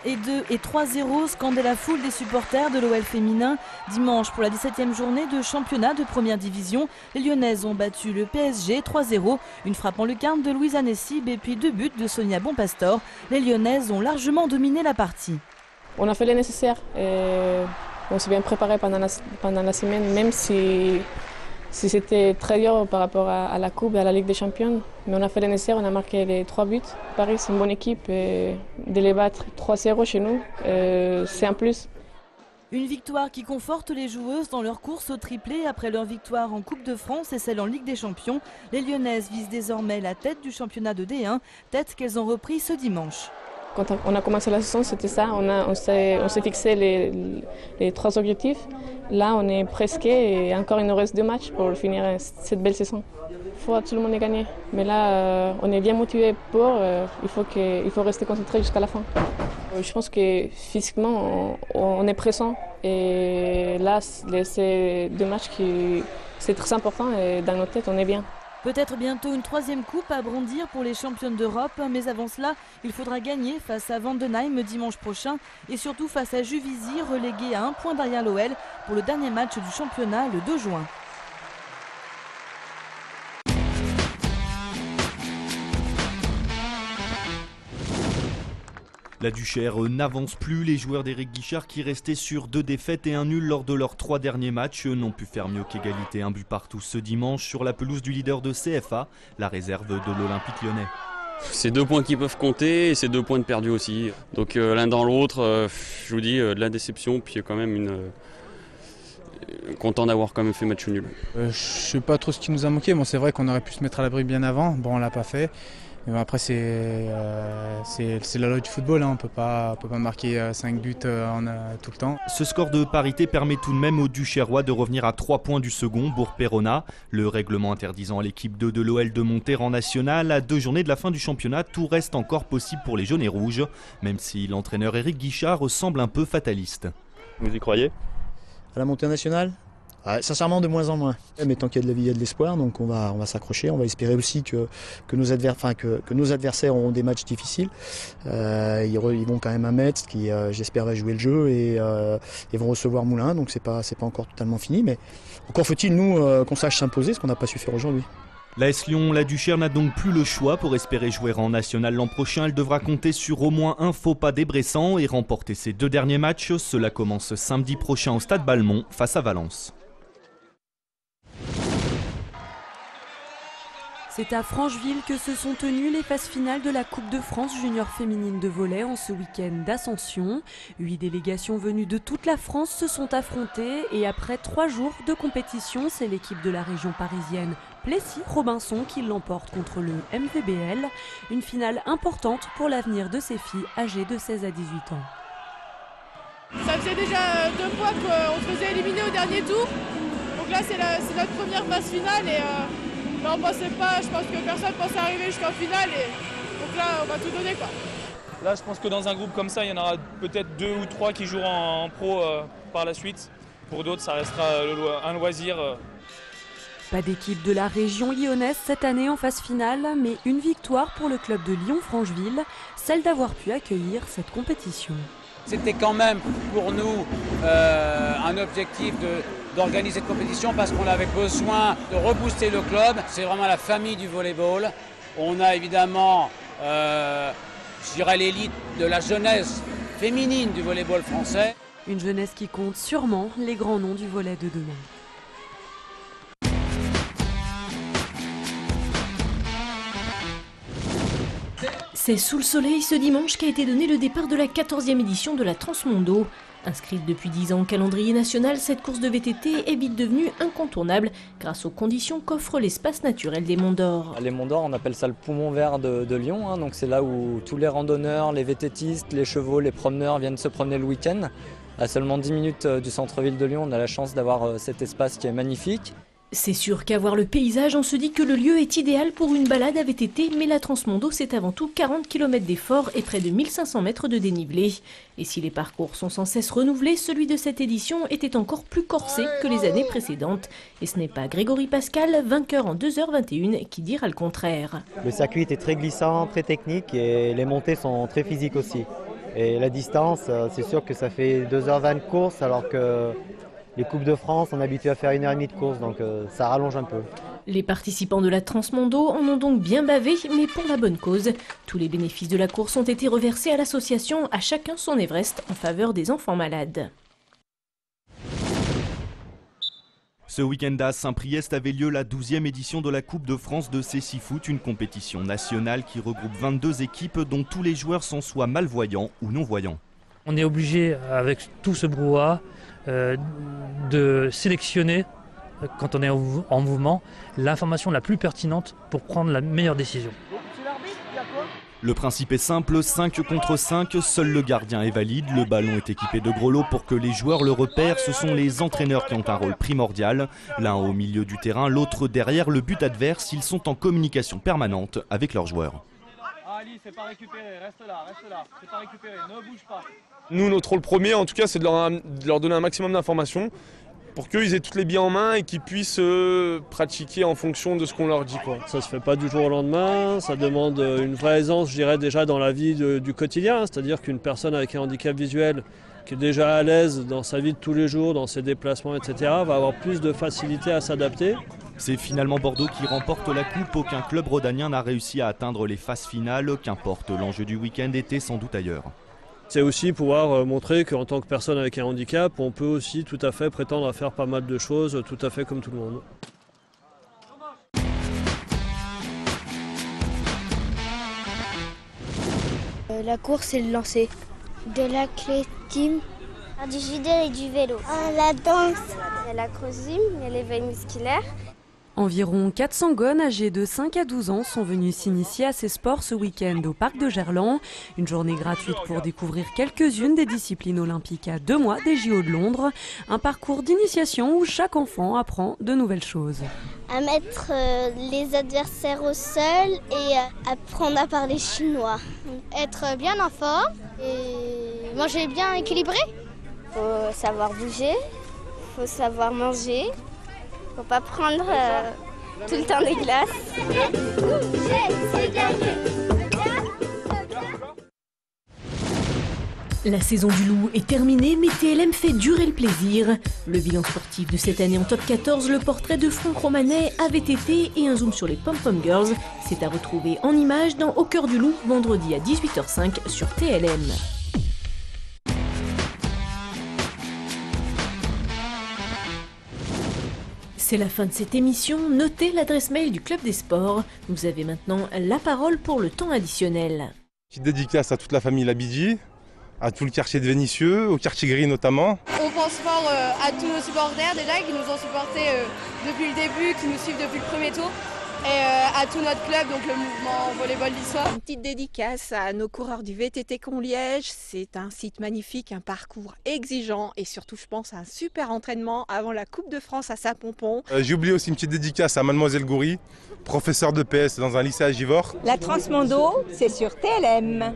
et 2 et 3-0, scandait la foule des supporters de l'OL féminin. Dimanche, pour la 17e journée de championnat de première division, les Lyonnaises ont battu le PSG 3-0. Une frappe en lucarne de Louisa Nessib et puis 2 buts de Sonia Bonpastor. Les Lyonnaises ont largement dominé la partie. On a fait le nécessaire. On s'est bien préparé pendant la semaine, même si c'était très dur par rapport à la Coupe et à la Ligue des Champions. Mais on a fait le nécessaire, on a marqué les 3 buts. Paris, c'est une bonne équipe et de les battre 3-0 chez nous, c'est un plus. Une victoire qui conforte les joueuses dans leur course au triplé après leur victoire en Coupe de France et celle en Ligue des Champions. Les Lyonnaises visent désormais la tête du championnat de D1, tête qu'elles ont repris ce dimanche. Quand on a commencé la saison, c'était ça. On s'est fixé les 3 objectifs. Là, on est presque et encore il nous reste 2 matchs pour finir cette belle saison. Il faut absolument les gagner. Mais là, on est bien motivé pour. Il faut rester concentré jusqu'à la fin. Je pense que physiquement, on est pressant. Et là, c'est 2 matchs qui c'est très important et dans nos têtes, on est bien. Peut-être bientôt une 3e coupe à brandir pour les championnes d'Europe, mais avant cela, il faudra gagner face à Vandenheim dimanche prochain et surtout face à Juvisy, relégué à 1 point derrière l'OL pour le dernier match du championnat le 2 juin. La Duchère n'avance plus. Les joueurs d'Éric Guichard, qui restaient sur 2 défaites et un nul lors de leurs 3 derniers matchs, n'ont pu faire mieux qu'égalité. Un but partout ce dimanche sur la pelouse du leader de CFA, la réserve de l'Olympique lyonnais. C'est 2 points qui peuvent compter et c'est 2 points de perdus aussi. Donc l'un dans l'autre, je vous dis, de la déception, puis quand même content d'avoir quand même fait match nul. Je sais pas trop ce qui nous a manqué. Bon, c'est vrai qu'on aurait pu se mettre à l'abri bien avant. Bon, on l'a pas fait. Mais bon, après, c'est la loi du football. Hein. On peut pas marquer 5 buts tout le temps. Ce score de parité permet tout de même aux Duchérois de revenir à 3 points du second, Bourg-Perona. Le règlement interdisant à l'équipe 2 de l'OL de monter en national. À 2 journées de la fin du championnat, tout reste encore possible pour les jaunes et rouges, même si l'entraîneur Éric Guichard semble un peu fataliste. Vous y croyez ? À la montée nationale ? Sincèrement, de moins en moins. Mais tant qu'il y a de la vie, il y a de l'espoir, donc on va s'accrocher. On va espérer aussi que nos adversaires auront des matchs difficiles. Ils vont quand même à Metz, qui j'espère va jouer le jeu, et vont recevoir Moulins, donc c'est pas encore totalement fini. Mais encore faut-il, nous, qu'on sache s'imposer, ce qu'on n'a pas su faire aujourd'hui. L'AS Lyon, la Duchère n'a donc plus le choix pour espérer jouer en national l'an prochain. Elle devra compter sur au moins un faux pas débressant et remporter ses 2 derniers matchs. Cela commence samedi prochain au Stade Balmont face à Valence. C'est à Francheville que se sont tenues les phases finales de la Coupe de France junior féminine de volley en ce week-end d'Ascension. 8 délégations venues de toute la France se sont affrontées et après 3 jours de compétition, c'est l'équipe de la région parisienne Plessis-Robinson qui l'emporte contre le MVBL. Une finale importante pour l'avenir de ces filles âgées de 16 à 18 ans. Ça faisait déjà 2 fois qu'on se faisait éliminer au dernier tour. Donc là, c'est notre première phase finale et là, on pensait pas, je pense que personne pensait arriver jusqu'en finale et donc là, on va tout donner quoi. Là, je pense que dans un groupe comme ça, il y en aura peut-être 2 ou 3 qui joueront en pro par la suite. Pour d'autres, ça restera un loisir. Pas d'équipe de la région lyonnaise cette année en phase finale, mais une victoire pour le club de Lyon-Francheville, celle d'avoir pu accueillir cette compétition. C'était quand même pour nous un objectif d'organiser cette compétition parce qu'on avait besoin de rebooster le club. C'est vraiment la famille du volleyball. On a évidemment, je dirais, l'élite de la jeunesse féminine du volleyball français. Une jeunesse qui compte sûrement les grands noms du volley de demain. C'est sous le soleil ce dimanche qu'a été donné le départ de la 14e édition de la Transmondo. Inscrite depuis 10 ans au calendrier national, cette course de VTT est vite devenue incontournable grâce aux conditions qu'offre l'espace naturel des Monts d'Or. Les Monts d'Or, on appelle ça le poumon vert de Lyon, donc c'est là où tous les randonneurs, les VTTistes, les chevaux, les promeneurs viennent se promener le week-end. À seulement 10 minutes du centre-ville de Lyon, on a la chance d'avoir cet espace qui est magnifique. C'est sûr qu'à voir le paysage, on se dit que le lieu est idéal pour une balade à VTT, mais la Transmondo, c'est avant tout 40 km d'effort et près de 1500 mètres de dénivelé. Et si les parcours sont sans cesse renouvelés, celui de cette édition était encore plus corsé que les années précédentes. Et ce n'est pas Grégory Pascal, vainqueur en 2h21, qui dira le contraire. Le circuit était très glissant, très technique et les montées sont très physiques aussi. Et la distance, c'est sûr que ça fait 2h20 de course alors que les Coupes de France, on est habitué à faire 1h30 de course, donc ça rallonge un peu. Les participants de la Transmondo en ont donc bien bavé, mais pour la bonne cause. Tous les bénéfices de la course ont été reversés à l'association À chacun son Everest en faveur des enfants malades. Ce week-end à Saint-Priest avait lieu la 12e édition de la Coupe de France de Cécifoot, une compétition nationale qui regroupe 22 équipes dont tous les joueurs sont soit malvoyants ou non-voyants. On est obligé, avec tout ce brouhaha, de sélectionner, quand on est en mouvement, l'information la plus pertinente pour prendre la meilleure décision. Le principe est simple, 5 contre 5, seul le gardien est valide. Le ballon est équipé de grelots pour que les joueurs le repèrent. Ce sont les entraîneurs qui ont un rôle primordial. L'un au milieu du terrain, l'autre derrière le but adverse. Ils sont en communication permanente avec leurs joueurs. Ali, c'est pas récupéré, reste là, c'est pas récupéré, ne bouge pas. Nous, notre rôle premier, en tout cas, c'est de leur donner un maximum d'informations pour qu'ils aient toutes les billes en main et qu'ils puissent pratiquer en fonction de ce qu'on leur dit, quoi. Ça se fait pas du jour au lendemain, ça demande une vraie aisance, je dirais, déjà dans la vie du quotidien. C'est-à-dire qu'une personne avec un handicap visuel qui est déjà à l'aise dans sa vie de tous les jours, dans ses déplacements, etc., va avoir plus de facilité à s'adapter. C'est finalement Bordeaux qui remporte la coupe. Aucun club rhodanien n'a réussi à atteindre les phases finales. Qu'importe, l'enjeu du week-end était sans doute ailleurs. C'est aussi pouvoir montrer qu'en tant que personne avec un handicap, on peut aussi tout à fait prétendre à faire pas mal de choses, tout à fait comme tout le monde. La course, c'est le lancer. De l'athlétisme, du judo et du vélo. La danse, il y a l'acrozyme, il y a l'éveil musculaire. Environ 400 gones âgés de 5 à 12 ans sont venus s'initier à ces sports ce week-end au parc de Gerland. Une journée gratuite pour découvrir quelques-unes des disciplines olympiques à 2 mois des JO de Londres. Un parcours d'initiation où chaque enfant apprend de nouvelles choses. À mettre les adversaires au sol et apprendre à parler chinois. Être bien en forme et manger bien équilibré. Faut savoir bouger, faut savoir manger. Faut pas prendre tout le temps des glaces. La saison du loup est terminée, mais TLM fait durer le plaisir. Le bilan sportif de cette année en top 14, le portrait de Franck Romanet avait été et un zoom sur les Pom-Pom Girls. C'est à retrouver en images dans Au cœur du loup, vendredi à 18h05 sur TLM. C'est la fin de cette émission. Notez l'adresse mail du Club des Sports. Vous avez maintenant la parole pour le temps additionnel. Petite dédicace à toute la famille Labidi, à tout le quartier de Vénissieux, au quartier gris notamment. On pense fort à tous nos supporters déjà qui nous ont supportés depuis le début, qui nous suivent depuis le premier tour. Et à tout notre club, donc le mouvement volleyball d'Issoire. Une petite dédicace à nos coureurs du VTT Con-Liège. C'est un site magnifique, un parcours exigeant et surtout je pense un super entraînement avant la Coupe de France à Saint-Pompon. J'ai oublié aussi une petite dédicace à Mademoiselle Goury, professeure de PS dans un lycée à Givors. La Transmondo, c'est sur TLM.